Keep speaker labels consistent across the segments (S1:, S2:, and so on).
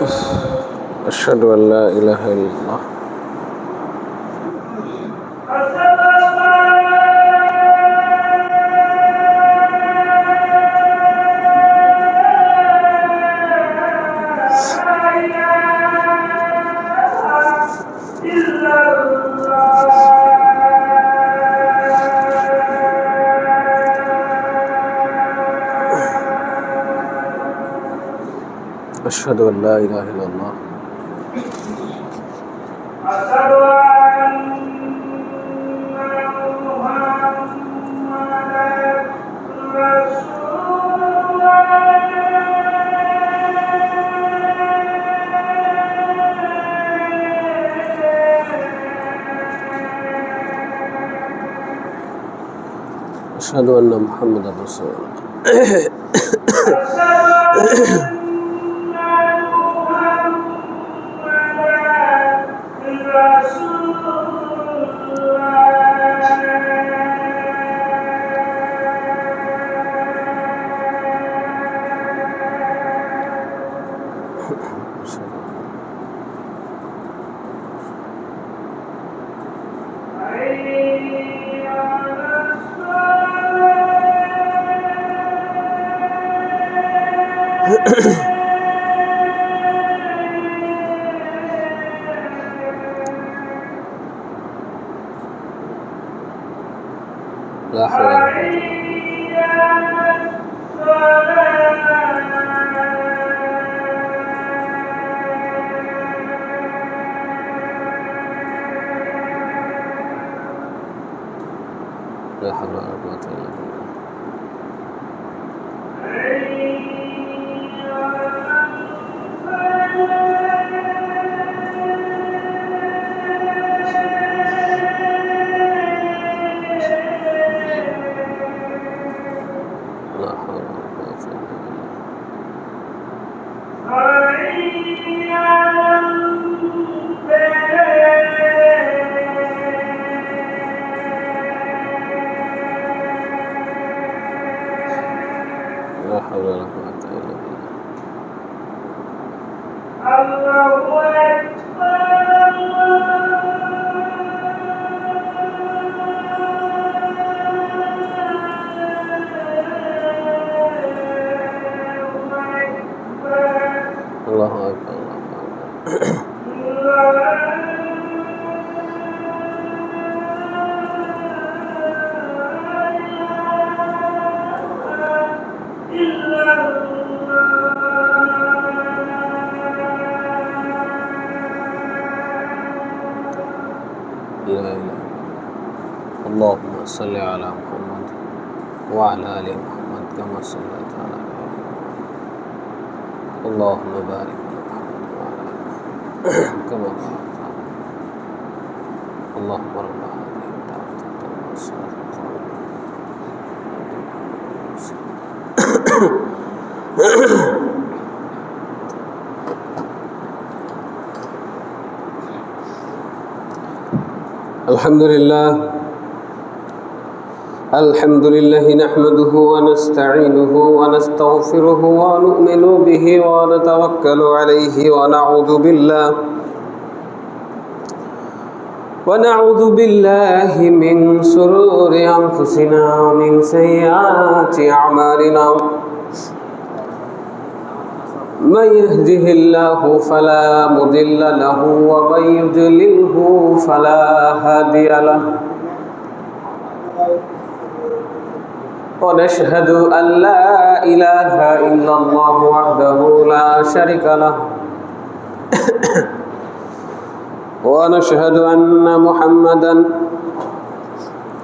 S1: أشهد أن لا إله إلا الله أشهد أن لا إله إلا الله
S2: أشهد أن محمدا رسول الله لا حول ولا قوة لا حول ولا قوة إلا بالله لا حول ولا قوة إلا بالله لا حول ولا قوة إلا بالله الله أكبر الله أكبر لا إله إلا الله اللهم صل على محمد وعلى آل محمد كما صليت على إبراهيم اللهم بارك على محمد وعلى آل محمد كما باركت على اللهم رب هذه الدعوة التامة والصلاة القائمة الحمد لله نحمده ونستعينه ونستغفره ونؤمن به ونتوكل عليه ونعوذ بالله من شرور أنفسنا ومن سيئات أعمالنا من يهده الله فلا مضل له ومن يضلله فلا هادي له ونشهد أن لا إله إلا الله وحده لا شريك له ونشهد أن محمدا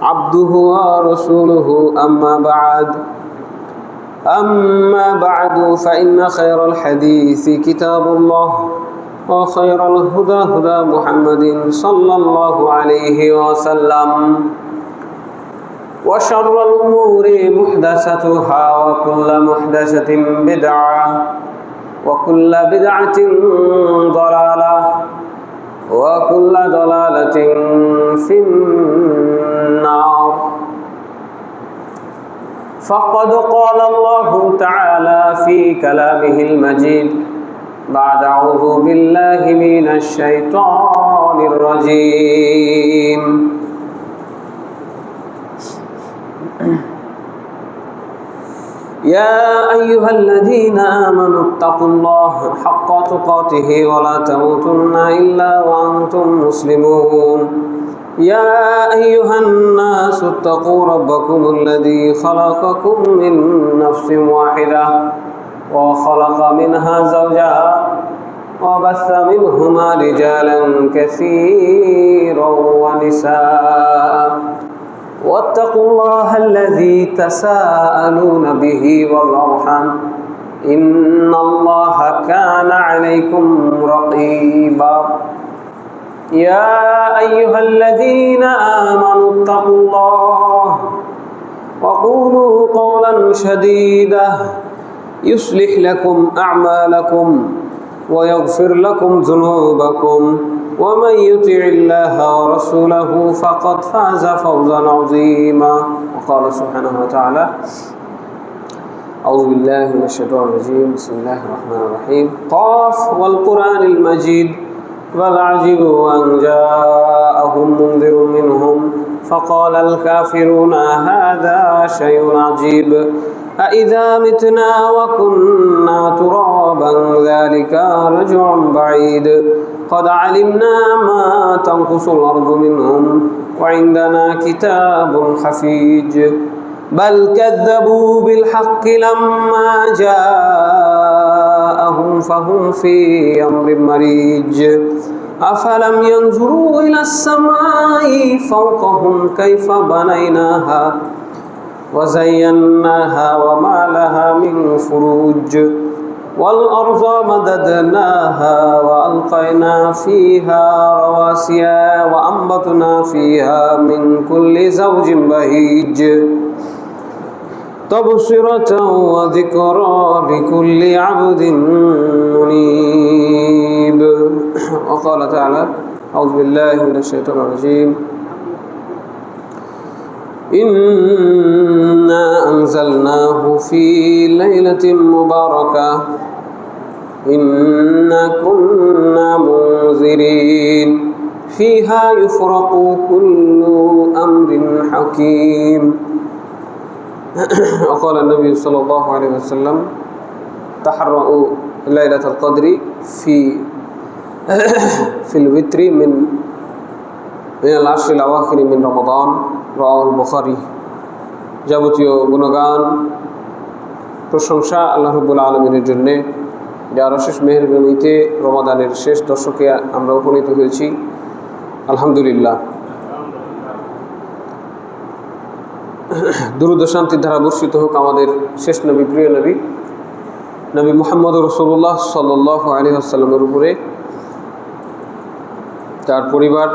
S2: عبده ورسوله أما بعد فإن خير الحديث كتاب الله وخير الهدى هدى محمد صلى الله عليه وسلم وشر الأمور محدثاتها وكل محدثة بدعة وكل بدعة ضلالة وكل ضلالة في النار فقد قال الله تعالى في كلامه المجيد بعد أعوذ بالله من الشيطان الرجيم يا أيها الذين آمنوا اتقوا الله حق تقاته ولا تموتن إلا وأنتم مسلمون يا أيها الناس اتقوا ربكم الذي خلقكم من نفس واحدة وخلق منها زوجها وبث منهما رجالا كثيرا ونساء واتقوا الله الذي تساءلون به والأرحام إن الله كان عليكم رقيبا يا أيها الذين آمنوا اتقوا الله وقولوا قولا سديدا يصلح لكم أعمالكم ويغفر لكم ذنوبكم ومن يطع الله ورسوله فقد فاز فوزا عظيما وقال سبحانه وتعالى أعوذ بالله من الشيطان الرجيم بسم الله الرحمن الرحيم قاف والقرآن المجيد بل عجبوا أن جاءهم منذر منهم فقال الكافرون هذا شيء عجيب أإذا متنا وكنا ترابا ذلك رجع بعيد قد علمنا ما تنقص الأرض منهم وعندنا كتاب حفيظ بل كذبوا بالحق لما جاءهم فهم في أمر مريج أفلم ينظروا إلى السماء فوقهم كيف بنيناها وزيناها وما لها من فروج والأرض مددناها وألقينا فيها رواسي وأنبتنا فيها من كل زوج بهيج تبصرة وذكرى لكل عبد منيب وقال تعالى أعوذ بالله من الشيطان الرجيم إنا أنزلناه في ليلة مباركة إنا كنا منذرين فيها يفرق كل أمر حكيم وقال النبي صلى الله عليه وسلم تحرؤوا ليلة القدر في الوتر من العشر الأواخر من رمضان রাওয়াহুল বুখারী। যাবতীয় গুণগান প্রশংসা আল্লাহ রাব্বুল আলামিনের জন্য, যার অশেষ মেহেরবানিতে রমাদানের শেষ দশকে আমরা উপনীত হয়েছি, আলহামদুলিল্লাহ। দুরূদ ও শান্তির ধারা বর্ষিত হোক আমাদের শেষ নবী, প্রিয় নবী নবী মুহাম্মদ রাসূলুল্লাহ সাল্লাল্লাহু আলাইহি ওয়াসাল্লামের উপরে, তার পরিবার,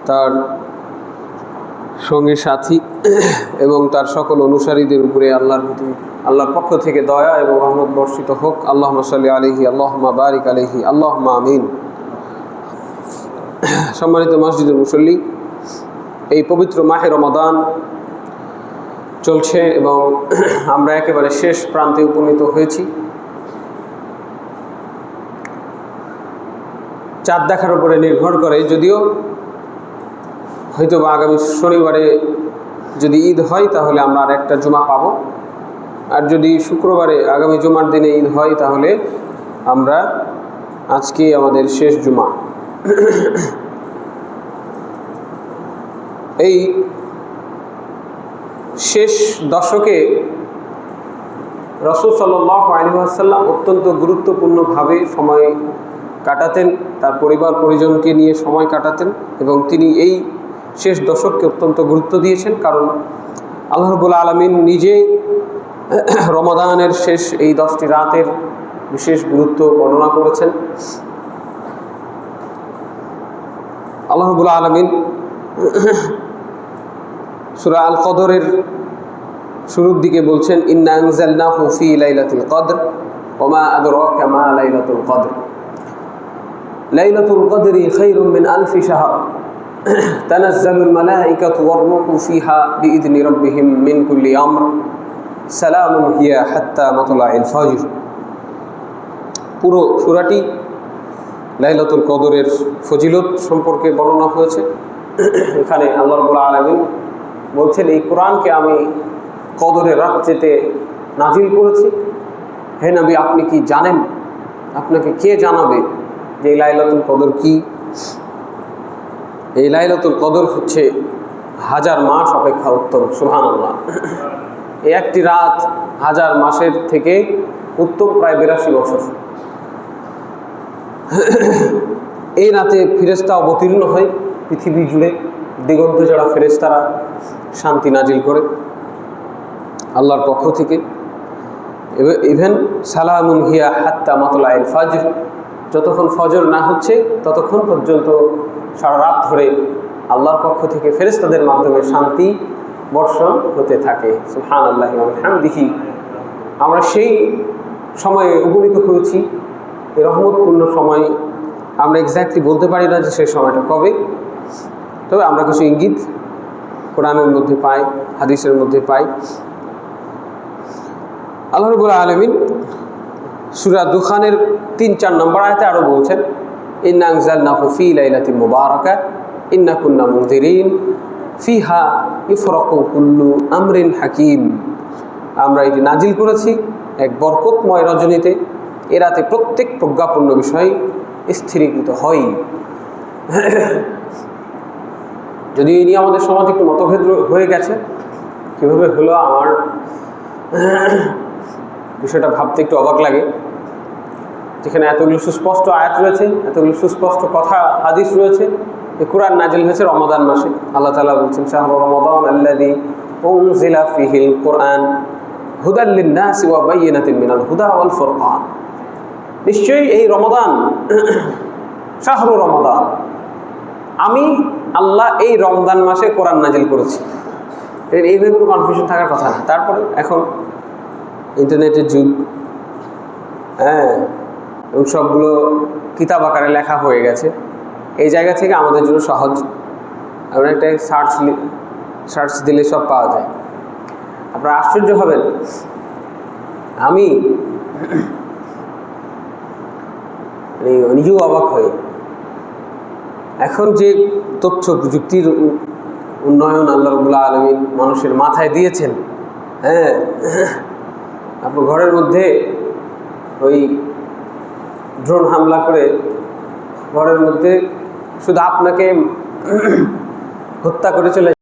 S2: তার সঙ্গী সাথী এবং তার সকল অনুসারীদের উপরে আল্লাহর পক্ষ থেকে দয়া এবং রহমত বর্ষিত হোক। আল্লাহুম্মা সাল্লি আলাইহি আল্লাহুম্মা বারিক আলাইহি আল্লাহুম্মা আমিন। সম্মানিত মসজিদের মুসল্লি, এই পবিত্র মাহে রমাদান চলছে এবং আমরা একেবারে শেষ প্রান্তে উপনীত হয়েছি। চাঁদ দেখার উপরে নির্ভর করে, যদিও হয়তো বা আগামী শনিবারে যদি ঈদ হয় তাহলে আমরা আর একটা জুমা পাবো, আর যদি শুক্রবারে আগামী জুমার দিনে ঈদ হয় তাহলে আমরা আজকে আমাদের শেষ জুমা। এই শেষ দশকে রাসূল সাল্লাল্লাহু আলাইহি ওয়াসাল্লাম অত্যন্ত গুরুত্বপূর্ণভাবে সময় কাটাতেন, তার পরিবার পরিজনকে নিয়ে সময় কাটাতেন এবং তিনি এই শেষ দশককে অত্যন্ত গুরুত্ব দিয়েছেন, কারণ আল্লাহ রাব্বুল আলামিন নিজে রমাদানের শেষ এই 10টি রাতের বিশেষ গুরুত্ব বর্ণনা করেছেন। আল্লাহ রাব্বুল আলামিন সূরা আল কদরের শুরুর দিকে বলছেন, ইন্না আনজালনাহু ফি লাইলাতুল কদর ওয়া মা আদরাকা মা লাইলাতুল কদর লাইলাতুল কদরি খায়রুম মিন আলফি শাহর তানাজ্জালুল মালাইকাতু ওয়ার রূহু ফিহা বিইذনি রাব্বিহিম মিন কুল্লি আমর সালামুন হিয়া হাত্তা মাতলাইল ফজর। পুরো সূরাটি লাইলাতুল কদরের ফজিলত সম্পর্কে বর্ণনা হয়েছে। এখানে আল্লাহ রাব্বুল আলামিন বলছেন, এই কোরআনকে আমি কদরের রাত্রিতে নাজিল করেছি। হে নবী, আপনি কি জানেন? আপনাকে কে জানাবে যে এই লাইলাতুল কদর কি? এই লাইলাতুল কদর হচ্ছে 1000 মাস অপেক্ষা উত্তম। সুবহানাল্লাহ। এই একটি রাত 1000 মাসের থেকে উত্তম, প্রায় 82 বছর। এই রাতে ফেরেশতা অবতীর্ণ হয় পৃথিবী জুড়ে, দিগন্ত যারা ফেরেশতারা শান্তি নাজিল করে আল্লাহর পক্ষ থেকে। ইভেন সালামুন হিয়া হাত্তা মাতলাইল ফাজর, যতক্ষণ ফজর না হচ্ছে ততক্ষণ পর্যন্ত সারা রাত ধরে আল্লাহর পক্ষ থেকে ফেরেশতাদের মাধ্যমে শান্তি বর্ষণ হতে থাকে। সুবহানাল্লাহি ওয়া বিহামদিহি। আমরা সেই সময়ে উপনীত হয়েছি, এই রহমতপূর্ণ সময়। আমরা এক্স্যাক্টলি বলতে পারি না যে সেই সময়টা কবে, তবে আমরা কিছু ইঙ্গিত কোরআনের মধ্যে পাই, হাদিসের মধ্যে পাই। আল্লাহ রাব্বুল আলামিন সূরা দুখানের 3-4 নম্বর আয়াতে আরও বলছেন, ইন্না আনজালনাহু ফী লাইলাতিন মুবারাকা ইন্না কুন্না মুনজিরিন ফিহা ইফরাকু কুল্লু আমরিন হাকিম। আমরা এটি নাজিল করেছি এক বরকতময় রজনীতে, এ রাতে প্রত্যেক প্রজ্ঞাপূর্ণ বিষয় স্থিরীকৃত হয়। যদি এই নিয়ে আমাদের সমাজে একটু মতভেদ হয়ে গেছে, কীভাবে হলো আমার বিষয়টা ভাবতে একটু অবাক লাগে। যেখানে এতগুলো সুস্পষ্ট আয়াত রয়েছে, এতগুলো সুস্পষ্ট কথা হাদিস রয়েছে। এই কোরআন নাজিল হয়েছে রমাদান মাসে। আল্লাহ তাআলা বলছেন, শাহরু রমাদান আল্লাযী উনজিলা ফীহিল কুরআন হুদাল লিন-নাসি ওয়া বায়িনাতিন মিনাল হুদা ওয়াল ফুরকান। নিশ্চয়ই এই রমাদান, শাহরু রমাদান, আমি আল্লাহ এই রমজান মাসে কোরআন নাজিল করেছি। এইভাবে কোনো কনফিউশন থাকার কথা না। তারপরে এখন ইন্টারনেটের যুগ, এবং সবগুলো কিতাব আকারে লেখা হয়ে গেছে। এই জায়গা থেকে আমাদের জন্য সহজ, আমরা একটা সার্চ দিলে সব পাওয়া যায়। আপনারা আশ্চর্য হবেন, আমি নিজেও অবাক হই। এখন যে তথ্য প্রযুক্তির উন্নয়ন আল্লাহ রাব্বুল আলামিন মানুষের মাথায় দিয়েছেন, আপনার ঘরের মধ্যে ওই ড্রোন হামলা করে ঘরের মধ্যে শুধু আপনাকে হত্যা করে চলে